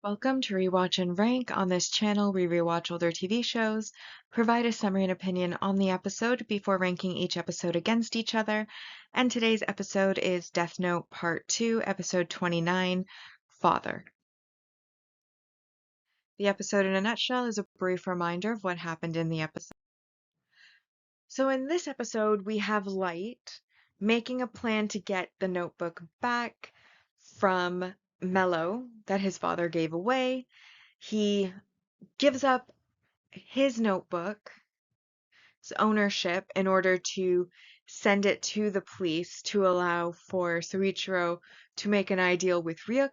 Welcome to Rewatch and Rank. On this channel, we rewatch older TV shows, provide a summary and opinion on the episode before ranking each episode against each other. And today's episode is Deathnote Part 2, Episode 29, Father. The episode in a nutshell is a brief reminder of what happened in the episode. So in this episode, we have Light making a plan to get the notebook back from Mello that his father gave away. He gives up his notebook's ownership in order to send it to the police to allow for Soichiro to make an ideal with Ryuk.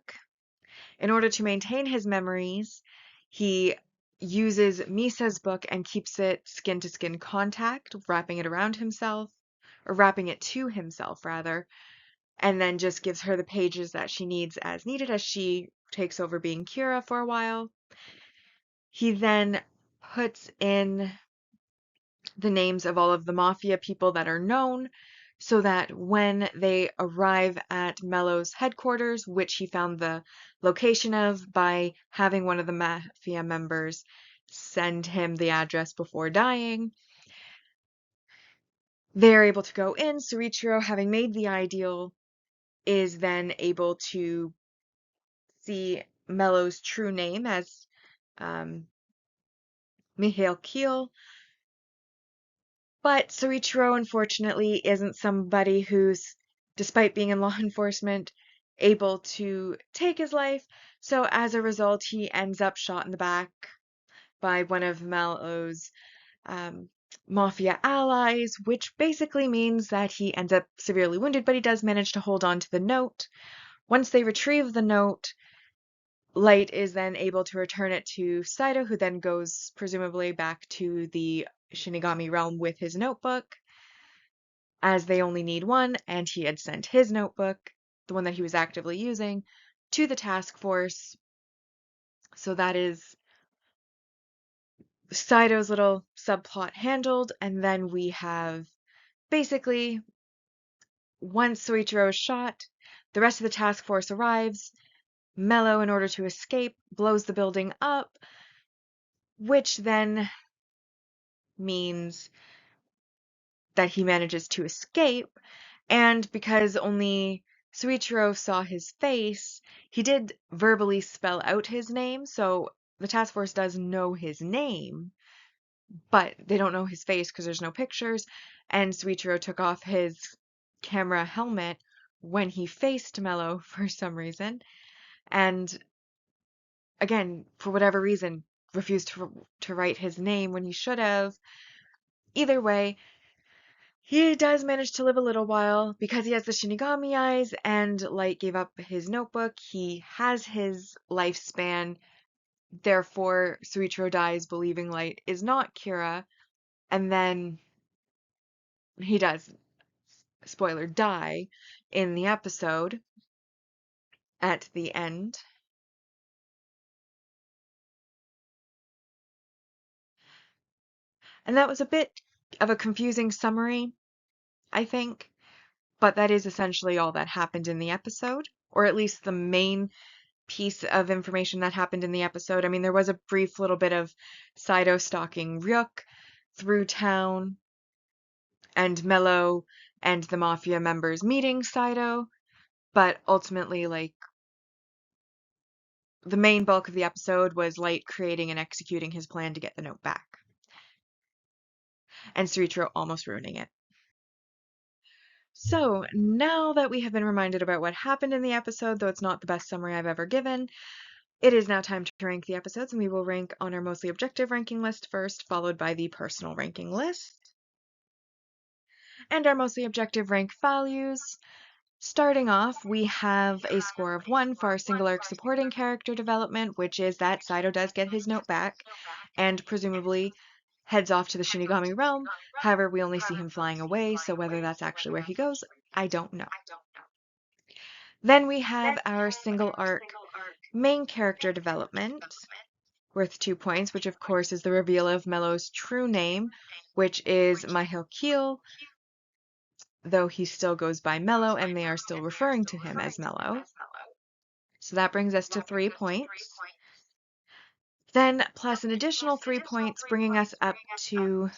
In order to maintain his memories, he uses Misa's book and keeps it skin-to-skin contact, wrapping it around himself, or wrapping it to himself, rather, and then just gives her the pages that she needs as needed as she takes over being Kira for a while. He then puts in the names of all of the mafia people that are known so that when they arrive at Mello's headquarters, which he found the location of by having one of the mafia members send him the address before dying, they're able to go in. Soichiro, having made the ideal, is then able to see Mello's true name as Mihail Keel. But Soichiro, unfortunately, isn't somebody who's, despite being in law enforcement, able to take his life. So as a result, he ends up shot in the back by one of Mello's mafia allies, which basically means that he ends up severely wounded, but he does manage to hold on to the note. Once they retrieve the note, Light is then able to return it to Saito, who then goes presumably back to the Shinigami realm with his notebook, as they only need one, and he had sent his notebook, the one that he was actively using, to the task force. So that is Saito's little subplot handled, and then we have basically, once Soichiro is shot, the rest of the task force arrives. Mello, in order to escape, blows the building up, which then means that he manages to escape, and because only Soichiro saw his face, he did verbally spell out his name, so the task force does know his name, but they don't know his face because there's no pictures, and Soichiro took off his camera helmet when he faced Mello for some reason, and again, for whatever reason, refused to write his name when he should have. Either way, he does manage to live a little while because he has the Shinigami eyes and Light gave up his notebook. He has his lifespan. Therefore, Soichiro dies believing Light is not Kira. And then he does, spoiler, die in the episode at the end. And that was a bit of a confusing summary, I think. But that is essentially all that happened in the episode, or at least the main piece of information that happened in the episode. I mean, there was a brief little bit of Saito stalking Ryuk through town, and Mello and the mafia members meeting Saito, but ultimately, like, the main bulk of the episode was Light creating and executing his plan to get the note back, and Soichiro almost ruining it. So, now that we have been reminded about what happened in the episode, though it's not the best summary I've ever given, it is now time to rank the episodes, and we will rank on our mostly objective ranking list first, followed by the personal ranking list. And our mostly objective rank values. Starting off, we have a score of 1 for our single arc supporting character development, which is that Saito does get his note back, and presumably heads off to the Shinigami realm. However, we only see him flying away, so whether that's actually where he goes, I don't know. Then we have our single arc main character development, worth 2 points, which of course is the reveal of Mello's true name, which is Mihail Keel, though he still goes by Mello and they are still referring to him as Mello. So that brings us to 3 points. Then plus an additional 3 points, bringing us up to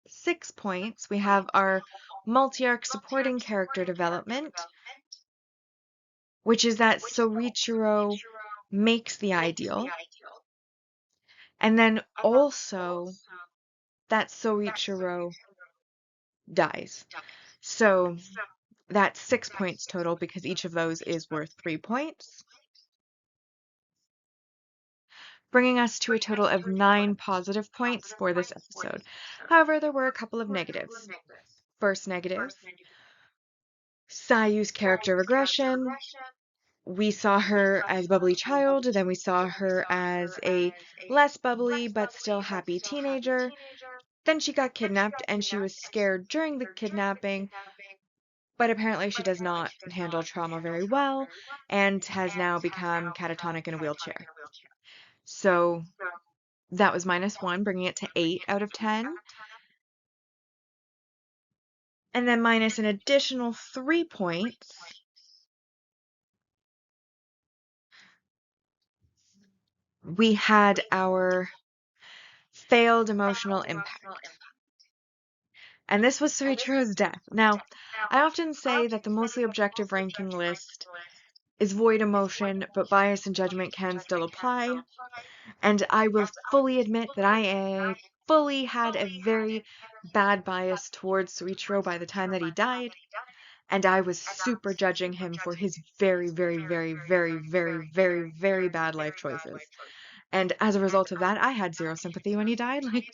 6 points. We have our multi-arc supporting character development, which is that Soichiro makes the ideal, and then also that Soichiro dies. So that's 6 points total because each of those is worth 3 points, bringing us to a total of 9 positive points for this episode. However, there were a couple of negatives. First negative, Sayu's character regression. We saw her as bubbly child, then we saw her as a less bubbly but still happy teenager. Then she got kidnapped and she was scared during the kidnapping, but apparently she does not handle trauma very well and has now become catatonic in a wheelchair. So that was -1, bringing it to 8 out of 10. And then minus an additional 3 points, we had our failed emotional impact. And this was Soichiro's death. Now, I often say that the mostly objective ranking list is void emotion, but bias and judgment can still apply. And I will fully admit that I fully had a very bad bias towards Soichiro by the time that he died. And I was super judging him for his very, very, very, very, very, very, very bad life choices. And as a result of that, I had zero sympathy when he died. Like,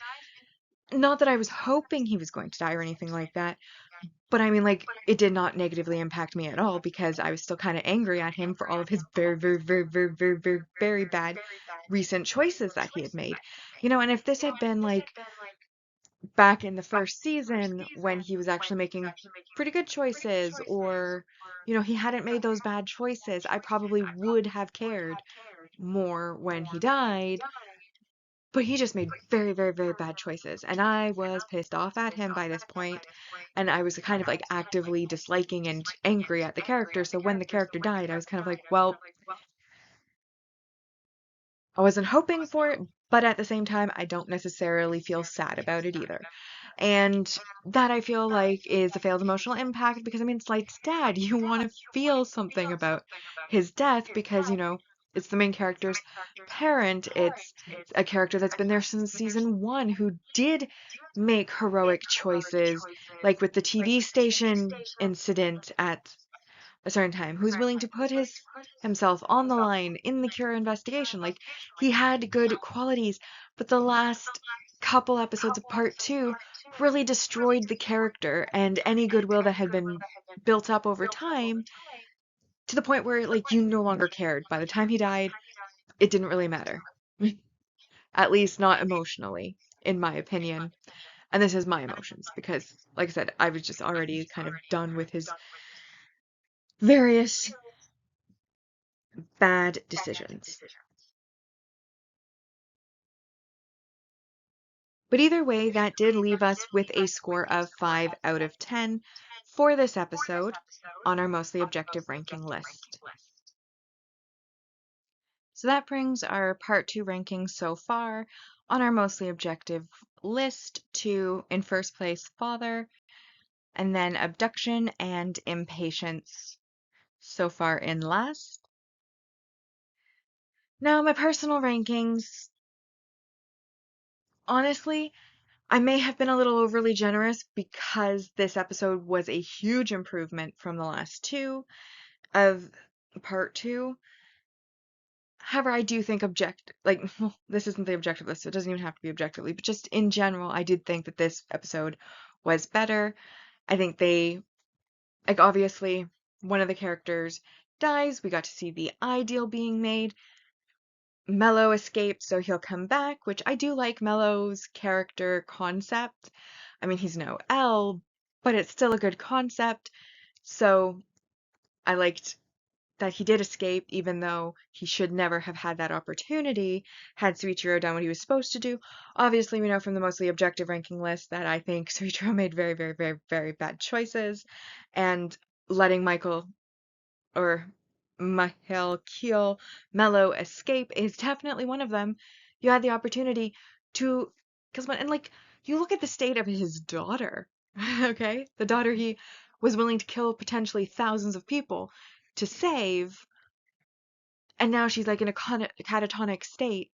not that I was hoping he was going to die or anything like that, but I mean, like, it did not negatively impact me at all because I was still kind of angry at him for all of his very, very, very, very, very, very, very bad recent choices that he had made. And if this had been like back in the first season when he was actually making pretty good choices, or, he hadn't made those bad choices, I probably would have cared more when he died. But he just made very, very, very bad choices, and I was pissed off at him by this point, and I was kind of like actively disliking and angry at the character. So when the character died, I was kind of like, well, I wasn't hoping for it, but at the same time, I don't necessarily feel sad about it either. And that I feel like is a failed emotional impact because I mean, it's Light's dad. You want to feel something about his death because, it's the main character's parent. It's a character that's been there since season 1 who did make heroic choices, like with the TV station incident at a certain time, who's willing to put himself on the line in the Cure investigation. Like, he had good qualities, but the last couple episodes of part 2 really destroyed the character and any goodwill that had been built up over time, to the point where like you no longer cared. By the time he died, it didn't really matter. At least not emotionally, in my opinion. And this is my emotions because, like I said, I was just already kind of done with his various bad decisions. But either way, that did leave us with a score of 5 out of 10 for this episode on our mostly objective ranking list. So that brings our part 2 rankings so far on our mostly objective list to, in first place, Father, and then Abduction and Impatience so far in last. Now, my personal rankings, honestly, I may have been a little overly generous because this episode was a huge improvement from the last 2 of part 2. However, I do think well, this isn't the objective list, so it doesn't even have to be objectively, but just in general, I did think that this episode was better. I think obviously, one of the characters dies. We got to see the ideal being made. Mello escaped, so he'll come back, which I do like Mello's character concept. I mean, he's no L, but it's still a good concept. So I liked that he did escape, even though he should never have had that opportunity had Suichiro done what he was supposed to do. Obviously, we know from the mostly objective ranking list that I think Suichiro made very, very, very, very bad choices, and letting Michael or Mahel kill Mello escape is definitely one of them. You had the opportunity to, because when, and like, you look at the state of his daughter, okay? The daughter he was willing to kill potentially thousands of people to save, and now she's like in a catatonic state.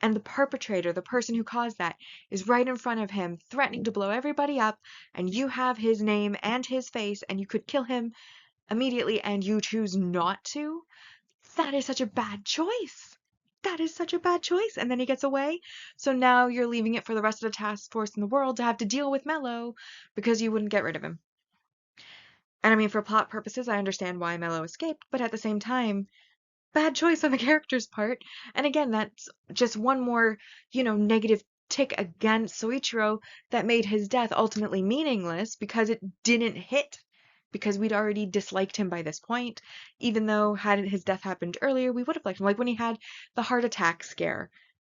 And the perpetrator, the person who caused that, is right in front of him, threatening to blow everybody up, and you have his name and his face, and you could kill him immediately, and you choose not to. That is such a bad choice. That is such a bad choice. And then he gets away. So now you're leaving it for the rest of the task force in the world to have to deal with Mello because you wouldn't get rid of him. And I mean, for plot purposes, I understand why Mello escaped, but at the same time, bad choice on the character's part. And again, that's just one more, negative tick against Soichiro that made his death ultimately meaningless because it didn't hit. Because we'd already disliked him by this point, even though had his death happened earlier, we would have liked him. Like when he had the heart attack scare,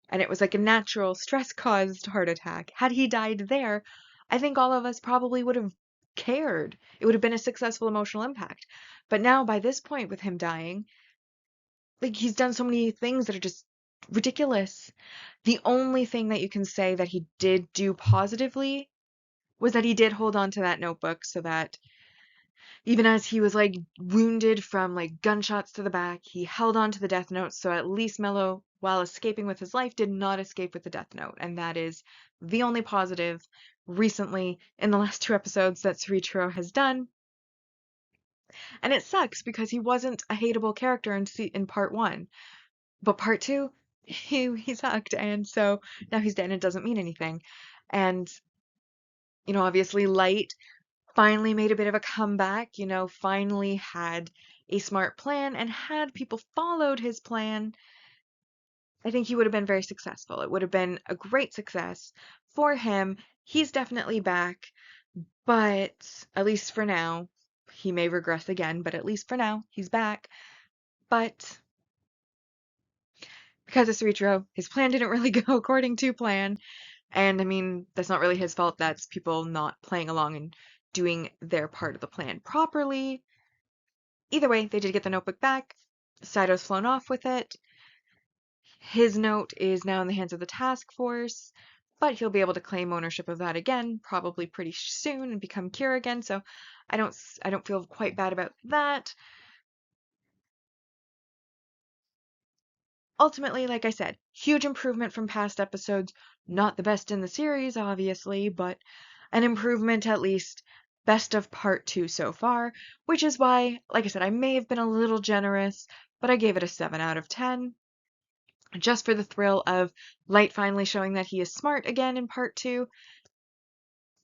and it was like a natural stress-caused heart attack. Had he died there, I think all of us probably would have cared. It would have been a successful emotional impact. But now, by this point, with him dying, like he's done so many things that are just ridiculous. The only thing that you can say that he did do positively was that he did hold on to that notebook so that even as he was like wounded from like gunshots to the back, he held on to the death note, so at least Mello, while escaping with his life, did not escape with the death note. And that is the only positive recently in the last 2 episodes that Surichiro has done. And it sucks because he wasn't a hateable character in part 1. But part 2, he sucked, and so now he's dead and it doesn't mean anything. And, obviously Light finally made a bit of a comeback, finally had a smart plan, and had people followed his plan, I think he would have been very successful. It would have been a great success for him. He's definitely back, but at least for now, he may regress again, but at least for now, he's back. But because of Suichiro, his plan didn't really go according to plan. And I mean, that's not really his fault. That's people not playing along and doing their part of the plan properly. Either way, they did get the notebook back. Saido's flown off with it. His note is now in the hands of the task force, but he'll be able to claim ownership of that again, probably pretty soon, and become Kira again. So I don't feel quite bad about that. Ultimately, like I said, huge improvement from past episodes. Not the best in the series, obviously, but an improvement at least. Best of part 2 so far, which is why, like I said, I may have been a little generous, but I gave it a 7 out of 10. Just for the thrill of Light finally showing that he is smart again in part 2,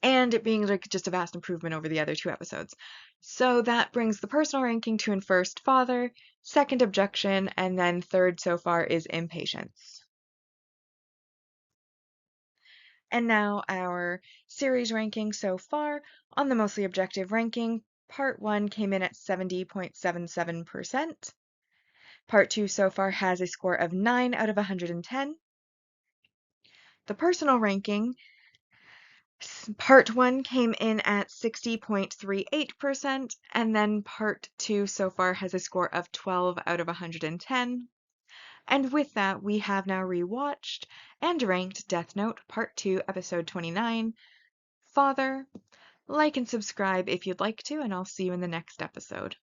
and it being like just a vast improvement over the other 2 episodes. So that brings the personal ranking to in first Father, second Objection, and then third so far is Impatience. And now our series ranking so far. On the mostly objective ranking, part 1 came in at 70.77%. Part 2 so far has a score of 9 out of 110. The personal ranking, part 1 came in at 60.38%, and then part 2 so far has a score of 12 out of 110. And with that, we have now rewatched and ranked Death Note Part 2, Episode 29. Father, like and subscribe if you'd like to, and I'll see you in the next episode.